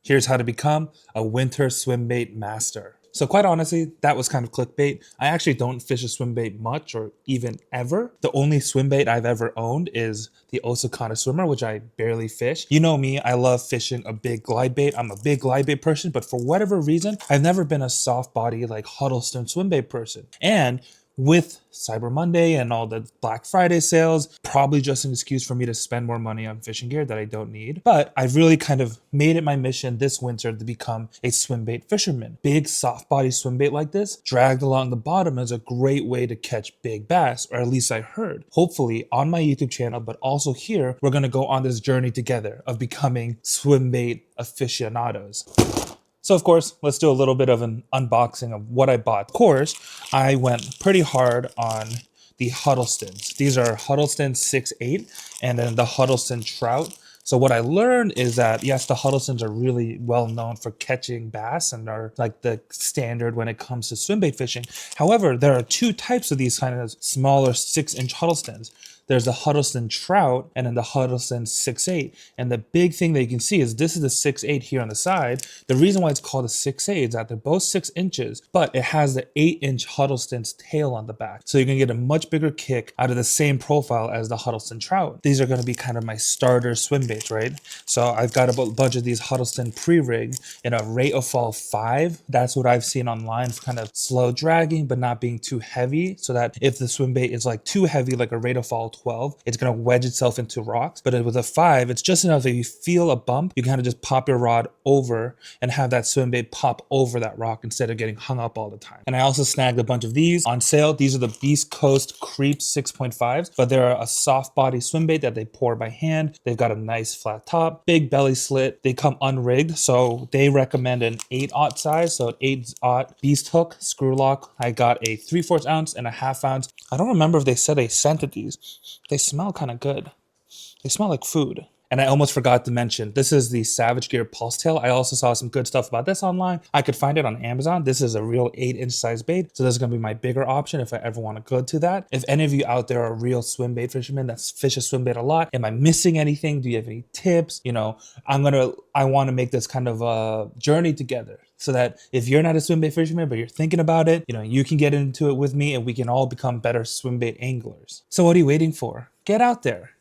Here's how to become a winter swim bait master. So quite honestly, that was kind of clickbait. I actually don't fish a swim bait much or even ever. The only swim bait I've ever owned is the Osakana swimmer, which I barely fish. You know me, I love fishing a big glide bait. I'm a big glide bait person, but for whatever reason, I've never been a soft body like Huddleston swim bait person. And with Cyber Monday and all the Black Friday sales, probably just an excuse for me to spend more money on fishing gear that I don't need. But I've really kind of made it my mission this winter to become a swim bait fisherman. Big soft body swim bait like this, dragged along the bottom, is a great way to catch big bass, or at least I heard. Hopefully on my YouTube channel, but also here, we're gonna go on this journey together of becoming swim bait aficionados. So of course, let's do a little bit of an unboxing of what I bought. Of course, I went pretty hard on the Huddlestons. These are Huddleston 6.8 and then the Huddleston Trout. So what I learned is that, yes, the Huddlestons are really well known for catching bass and are like the standard when it comes to swim bait fishing. However, there are two types of these kind of smaller 6-inch Huddlestons. There's the Huddleston Trout and then the Huddleston 6.8. And the big thing that you can see is this is the 6.8 here on the side. The reason why it's called a 6.8 is that they're both 6 inches, but it has the 8-inch Huddleston's tail on the back. So you can get a much bigger kick out of the same profile as the Huddleston Trout. These are going to be kind of my starter swim baits, right? So I've got a bunch of these Huddleston pre-rig in a rate of fall 5. That's what I've seen online for kind of slow dragging, but not being too heavy. So that if the swim bait is like too heavy, like a rate of fall 12, it's going to wedge itself into rocks. But with a 5, it's just enough that if you feel a bump, you kind of just pop your rod over and have that swim bait pop over that rock instead of getting hung up all the time. And I also snagged a bunch of these on sale. These are the Beast Coast Creep 6.5s, but they're a soft body swim bait that they pour by hand. They've got a nice flat top, big belly slit. They come unrigged, so they recommend an 8/0 size, so an 8/0 Beast hook screw lock. I got a 3/4 ounce and a 1/2 ounce. I don't remember if they said they scented these. They smell kind of good. They smell like food. And I almost forgot to mention, this is the Savage Gear Pulse Tail. I also saw some good stuff about this online. I could find it on Amazon. This is a real 8-inch size bait. So this is going to be my bigger option if I ever want to go to that. If any of you out there are real swim bait fishermen that fish a swim bait a lot, am I missing anything? Do you have any tips? You know, I want to make this kind of a journey together so that if you're not a swim bait fisherman, but you're thinking about it, you know, you can get into it with me and we can all become better swim bait anglers. So what are you waiting for? Get out there.